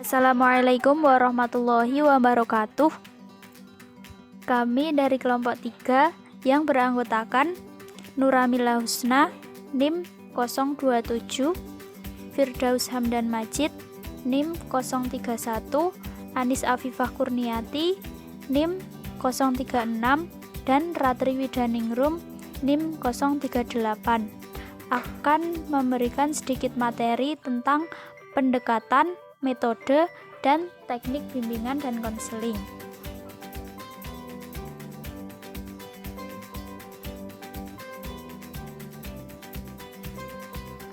Assalamualaikum warahmatullahi wabarakatuh. Kami dari kelompok 3 yang beranggotakan Nuramila Husna, NIM 027, Firdaus Hamdan Majid, NIM 031, Anis Afifah Kurniati, NIM 036, dan Ratri Widaningrum, NIM 038, akan memberikan sedikit materi tentang pendekatan, metode, dan teknik bimbingan dan konseling.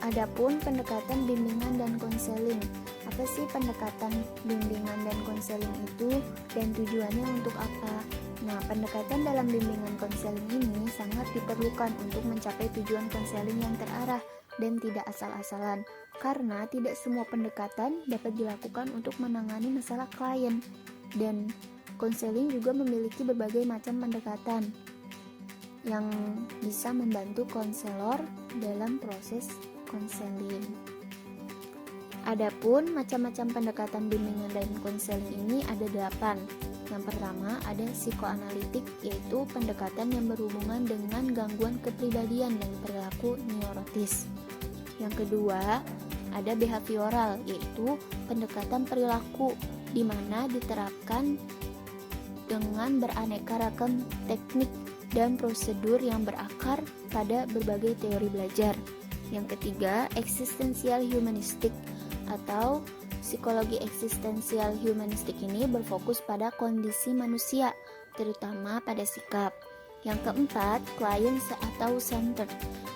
Adapun pendekatan bimbingan dan konseling. Apa sih pendekatan bimbingan dan konseling itu dan tujuannya untuk apa? Nah, pendekatan dalam bimbingan konseling ini sangat diperlukan untuk mencapai tujuan konseling yang terarah dan tidak asal-asalan, karena tidak semua pendekatan dapat dilakukan untuk menangani masalah klien, dan konseling juga memiliki berbagai macam pendekatan yang bisa membantu konselor dalam proses konseling. Adapun macam-macam pendekatan bimbingan dan konseling ini ada 8. Yang pertama ada psikoanalitik, yaitu pendekatan yang berhubungan dengan gangguan kepribadian dan perilaku neurotis. Yang kedua ada behavioral, yaitu pendekatan perilaku di mana diterapkan dengan beraneka ragam teknik dan prosedur yang berakar pada berbagai teori belajar. Yang ketiga, eksistensial humanistik atau psikologi eksistensial humanistik ini berfokus pada kondisi manusia, terutama pada sikap. Yang keempat, client atau centered,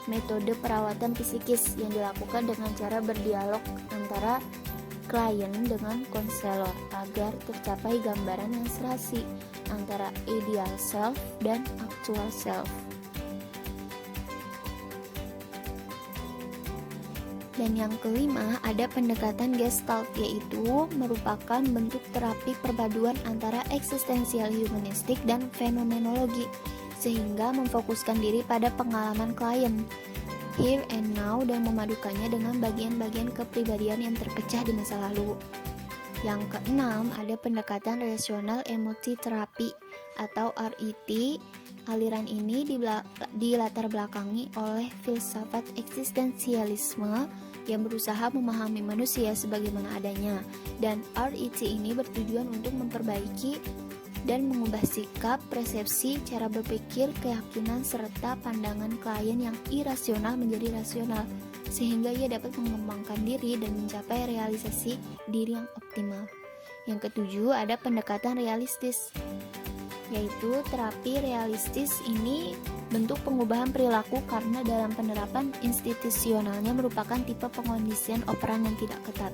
metode perawatan psikis yang dilakukan dengan cara berdialog antara klien dengan konselor agar tercapai gambaran yang serasi antara ideal self dan actual self. Dan yang kelima ada pendekatan Gestalt, yaitu merupakan bentuk terapi perpaduan antara eksistensial humanistik dan fenomenologi, sehingga memfokuskan diri pada pengalaman klien here and now dan memadukannya dengan bagian-bagian kepribadian yang terpecah di masa lalu. Yang keenam ada pendekatan relational emosi terapi atau RET. Aliran ini dilatar belakangi oleh filsafat eksistensialisme yang berusaha memahami manusia sebagaimana adanya, dan RET ini bertujuan untuk memperbaiki dan mengubah sikap, persepsi, cara berpikir, keyakinan, serta pandangan klien yang irasional menjadi rasional, sehingga ia dapat mengembangkan diri dan mencapai realisasi diri yang optimal. Yang ketujuh ada pendekatan realistis, yaitu terapi realistis ini bentuk pengubahan perilaku karena dalam penerapan institusionalnya merupakan tipe pengondisian operan yang tidak ketat.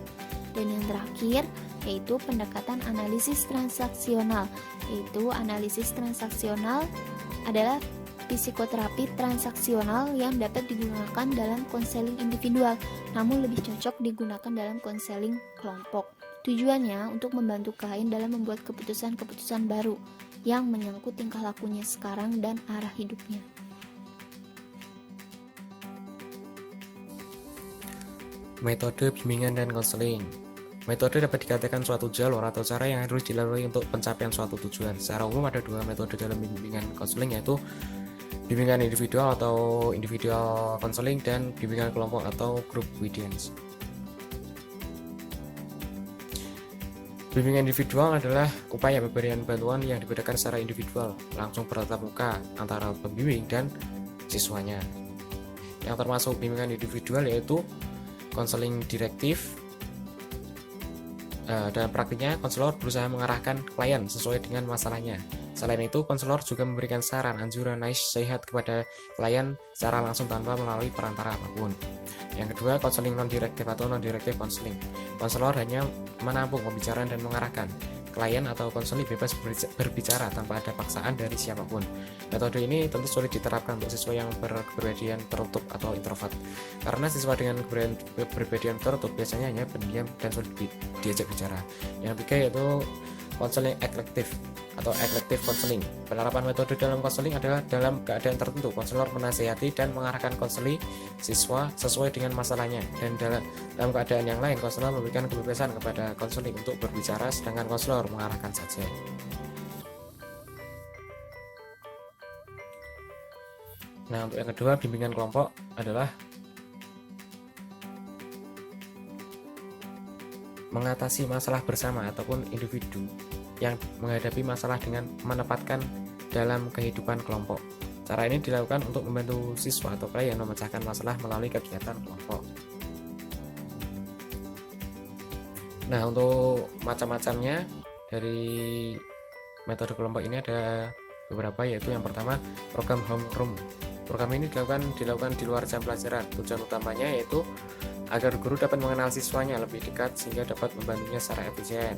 Dan yang terakhir yaitu pendekatan analisis transaksional, yaitu analisis transaksional adalah psikoterapi transaksional yang dapat digunakan dalam konseling individual, namun lebih cocok digunakan dalam konseling kelompok. Tujuannya untuk membantu klien dalam membuat keputusan-keputusan baru yang menyangkut tingkah lakunya sekarang dan arah hidupnya. Metode bimbingan dan konseling. Metode dapat dikatakan suatu jalur atau cara yang harus dilalui untuk pencapaian suatu tujuan. Secara umum ada 2 metode dalam bimbingan konseling, yaitu bimbingan individual atau individual konseling dan bimbingan kelompok atau group guidance. Bimbingan individual adalah upaya pemberian bantuan yang diberikan secara individual, langsung bertatap muka antara pembimbing dan siswanya. Yang termasuk bimbingan individual yaitu konseling direktif. Dalam praktiknya, konselor berusaha mengarahkan klien sesuai dengan masalahnya. Selain itu, konselor juga memberikan saran, anjuran, nasihat kepada klien secara langsung tanpa melalui perantara apapun. Yang kedua, konseling non-direktif atau non-direktif konseling. Konselor hanya menampung pembicaraan dan mengarahkan. Klien atau konseling bebas berbicara tanpa ada paksaan dari siapapun. Metode ini tentu sulit diterapkan untuk siswa yang berkepribadian tertutup atau introvert, karena siswa dengan kepribadian tertutup biasanya hanya pendiam dan sulit diajak bicara. Yang ketiga yaitu konseling eklektif atau elective counseling. Penerapan metode dalam konseling adalah dalam keadaan tertentu, konselor menasihati dan mengarahkan konseli siswa sesuai dengan masalahnya, dan dalam keadaan yang lain, konselor memberikan kebebasan kepada konseli untuk berbicara, sedangkan konselor mengarahkan saja. Nah, untuk yang kedua, bimbingan kelompok adalah mengatasi masalah bersama ataupun individu yang menghadapi masalah dengan menempatkan dalam kehidupan kelompok. Cara ini dilakukan untuk membantu siswa atau klien memecahkan masalah melalui kegiatan kelompok. Nah, untuk macam-macamnya dari metode kelompok ini ada beberapa, yaitu yang pertama program homeroom. Program ini dilakukan di luar jam pelajaran. Tujuan utamanya yaitu agar guru dapat mengenal siswanya lebih dekat sehingga dapat membantunya secara efisien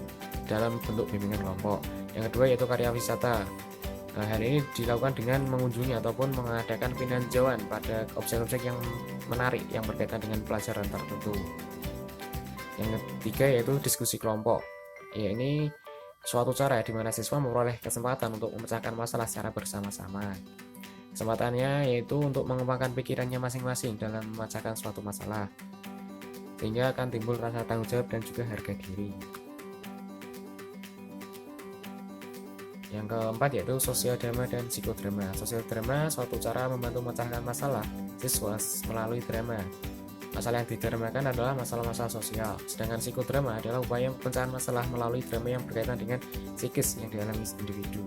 dalam bentuk bimbingan kelompok. Yang kedua yaitu karya wisata. Nah, hal ini dilakukan dengan mengunjungi ataupun mengadakan peninjauan pada objek-objek yang menarik yang berkaitan dengan pelajaran tertentu. Yang ketiga yaitu diskusi kelompok. Ya, ini suatu cara di mana siswa memperoleh kesempatan untuk memecahkan masalah secara bersama-sama. Kesempatannya yaitu untuk mengembangkan pikirannya masing-masing dalam memecahkan suatu masalah, sehingga akan timbul rasa tanggung jawab dan juga harga diri. Yang keempat yaitu sosial drama dan psikodrama. Sosial drama suatu cara membantu memecahkan masalah siswa melalui drama. Masalah yang didramakan adalah masalah-masalah sosial, sedangkan psikodrama adalah upaya pemecahan masalah melalui drama yang berkaitan dengan psikis yang dialami individu.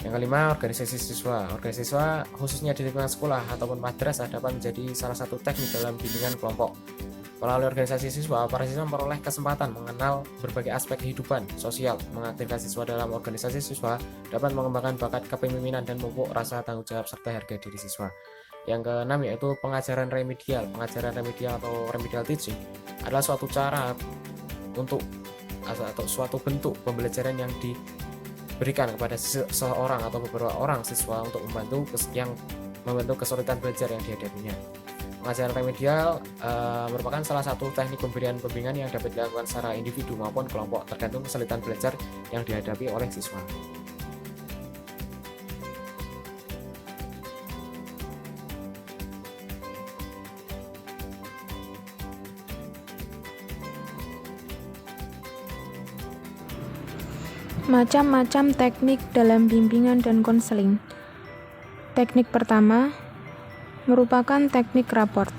Yang kelima, organisasi siswa. Organisasi siswa khususnya di lingkungan sekolah ataupun madrasah dapat menjadi salah satu teknik dalam bimbingan kelompok. Melalui organisasi siswa, para siswa memperoleh kesempatan mengenal berbagai aspek kehidupan sosial. Mengaktifkan siswa dalam organisasi siswa dapat mengembangkan bakat kepemimpinan dan memupuk rasa tanggung jawab serta harga diri siswa. Yang keenam yaitu pengajaran remedial. Pengajaran remedial atau remedial teaching adalah suatu cara untuk atau suatu bentuk pembelajaran yang diberikan kepada seseorang atau beberapa orang siswa untuk membantu kesulitan belajar yang dihadapinya. Pengajaran remedial merupakan salah satu teknik pemberian bimbingan yang dapat dilakukan secara individu maupun kelompok, tergantung kesulitan belajar yang dihadapi oleh siswa. Macam-macam teknik dalam bimbingan dan konseling. Teknik pertama merupakan teknik raport.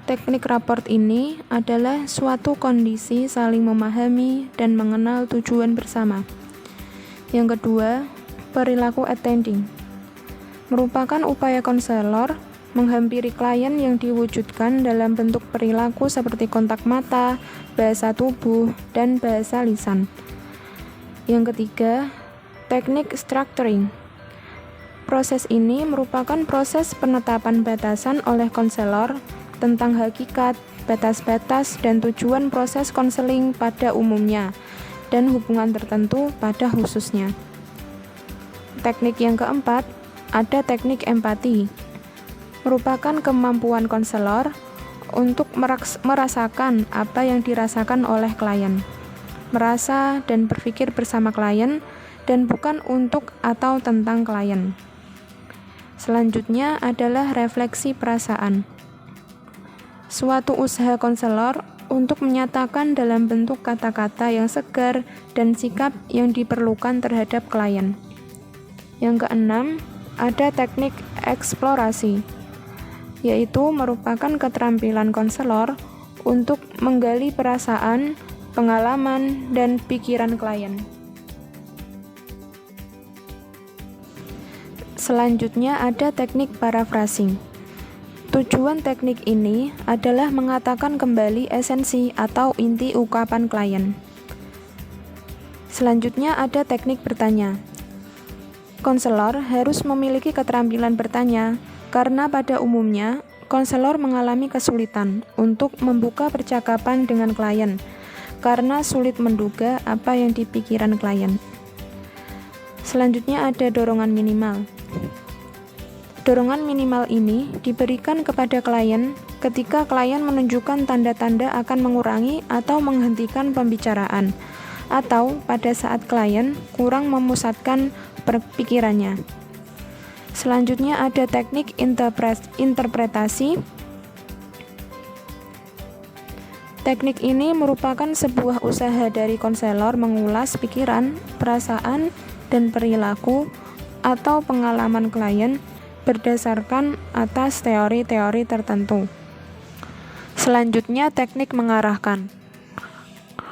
Teknik raport ini adalah suatu kondisi saling memahami dan mengenal tujuan bersama. Yang kedua, perilaku attending. Merupakan upaya konselor menghampiri klien yang diwujudkan dalam bentuk perilaku seperti kontak mata, bahasa tubuh, dan bahasa lisan. Yang ketiga, teknik structuring. Proses ini merupakan proses penetapan batasan oleh konselor tentang hakikat, batas-batas, dan tujuan proses konseling pada umumnya, dan hubungan tertentu pada khususnya. Teknik yang keempat, ada teknik empati. Merupakan kemampuan konselor untuk merasakan apa yang dirasakan oleh klien. Merasa dan berpikir bersama klien dan bukan untuk atau tentang klien. Selanjutnya adalah refleksi perasaan. Suatu usaha konselor untuk menyatakan dalam bentuk kata-kata yang segar dan sikap yang diperlukan terhadap klien. Yang keenam, ada teknik eksplorasi, yaitu merupakan keterampilan konselor untuk menggali perasaan, pengalaman, dan pikiran klien. Selanjutnya ada teknik paraphrasing. Tujuan teknik ini adalah mengatakan kembali esensi atau inti ungkapan klien. Selanjutnya ada teknik bertanya. Konselor harus memiliki keterampilan bertanya, karena pada umumnya konselor mengalami kesulitan untuk membuka percakapan dengan klien, karena sulit menduga apa yang dipikiran klien. Selanjutnya ada dorongan minimal. Dorongan minimal ini diberikan kepada klien ketika klien menunjukkan tanda-tanda akan mengurangi atau menghentikan pembicaraan, atau pada saat klien kurang memusatkan pikirannya. Selanjutnya ada teknik interpretasi. Teknik ini merupakan sebuah usaha dari konselor mengulas pikiran, perasaan, dan perilaku atau pengalaman klien berdasarkan atas teori-teori tertentu. Selanjutnya, teknik mengarahkan.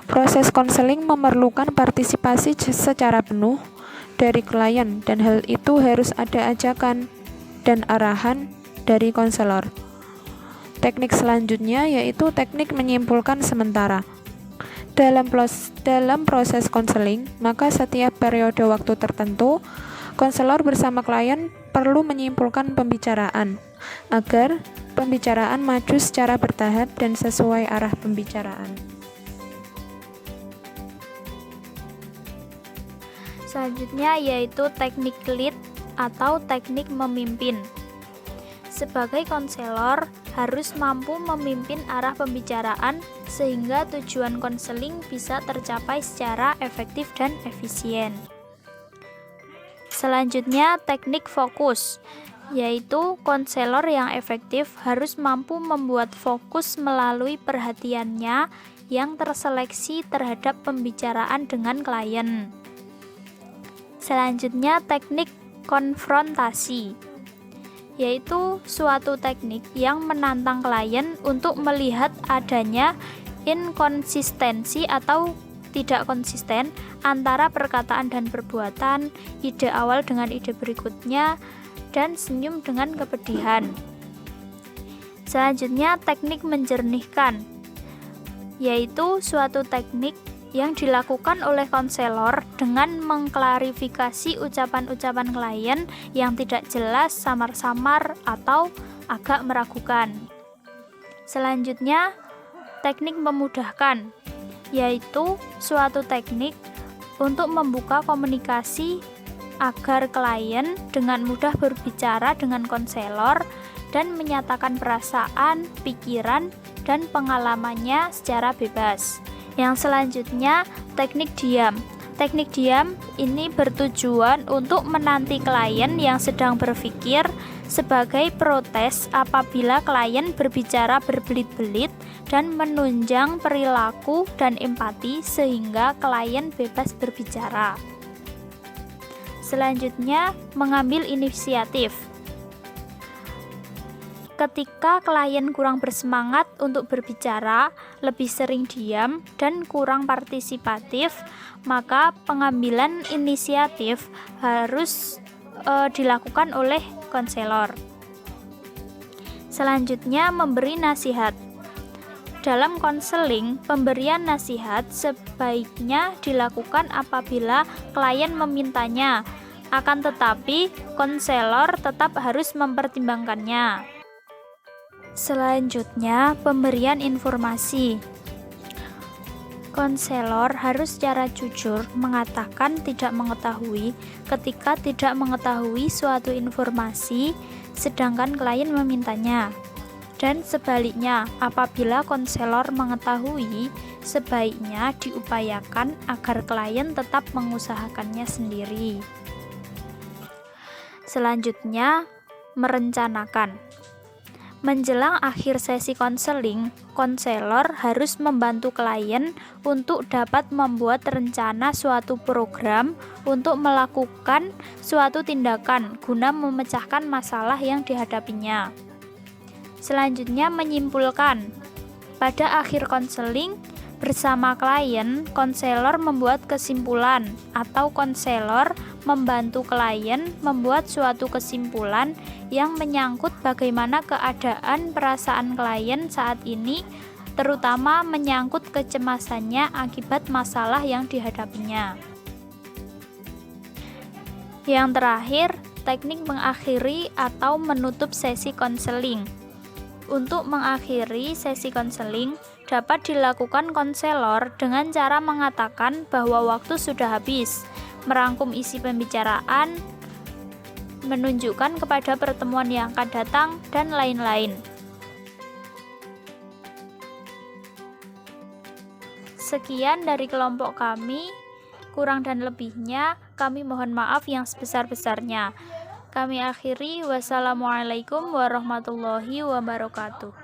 Proses konseling memerlukan partisipasi secara penuh dari klien dan hal itu harus ada ajakan dan arahan dari konselor. Teknik selanjutnya yaitu teknik menyimpulkan sementara. Dalam proses konseling, maka setiap periode waktu tertentu, konselor bersama klien perlu menyimpulkan pembicaraan agar pembicaraan maju secara bertahap dan sesuai arah pembicaraan. Selanjutnya yaitu teknik lead atau teknik memimpin. Sebagai konselor harus mampu memimpin arah pembicaraan sehingga tujuan konseling bisa tercapai secara efektif dan efisien. Selanjutnya teknik fokus, yaitu konselor yang efektif harus mampu membuat fokus melalui perhatiannya yang terseleksi terhadap pembicaraan dengan klien. Selanjutnya teknik konfrontasi, yaitu suatu teknik yang menantang klien untuk melihat adanya inkonsistensi atau tidak konsisten antara perkataan dan perbuatan, ide awal dengan ide berikutnya, dan senyum dengan kepedihan. Selanjutnya teknik menjernihkan, yaitu suatu teknik yang dilakukan oleh konselor dengan mengklarifikasi ucapan-ucapan klien yang tidak jelas, samar-samar, atau agak meragukan. Selanjutnya, teknik memudahkan, yaitu suatu teknik untuk membuka komunikasi agar klien dengan mudah berbicara dengan konselor dan menyatakan perasaan, pikiran, dan pengalamannya secara bebas. Yang selanjutnya, teknik diam. Teknik diam ini bertujuan untuk menanti klien yang sedang berpikir sebagai protes apabila klien berbicara berbelit-belit dan menunjang perilaku dan empati sehingga klien bebas berbicara. Selanjutnya, mengambil inisiatif. Ketika klien kurang bersemangat untuk berbicara, lebih sering diam, dan kurang partisipatif, maka pengambilan inisiatif harus dilakukan oleh konselor. Selanjutnya, memberi nasihat. Dalam konseling, pemberian nasihat sebaiknya dilakukan apabila klien memintanya, akan tetapi konselor tetap harus mempertimbangkannya. Selanjutnya, pemberian informasi. Konselor harus secara jujur mengatakan tidak mengetahui ketika tidak mengetahui suatu informasi, sedangkan klien memintanya. Dan sebaliknya, apabila konselor mengetahui, sebaiknya diupayakan agar klien tetap mengusahakannya sendiri. Selanjutnya, merencanakan. Menjelang akhir sesi konseling, konselor harus membantu klien untuk dapat membuat rencana suatu program untuk melakukan suatu tindakan guna memecahkan masalah yang dihadapinya. Selanjutnya, menyimpulkan. Pada akhir konseling, bersama klien, konselor membuat kesimpulan atau konselor membantu klien membuat suatu kesimpulan yang menyangkut bagaimana keadaan perasaan klien saat ini, terutama menyangkut kecemasannya akibat masalah yang dihadapinya. Yang terakhir, teknik mengakhiri atau menutup sesi konseling. Untuk mengakhiri sesi konseling dapat dilakukan konselor dengan cara mengatakan bahwa waktu sudah habis, merangkum isi pembicaraan, menunjukkan kepada pertemuan yang akan datang, dan lain-lain. Sekian dari kelompok kami. Kurang dan lebihnya kami mohon maaf yang sebesar-besarnya. Kami akhiri, wassalamualaikum warahmatullahi wabarakatuh.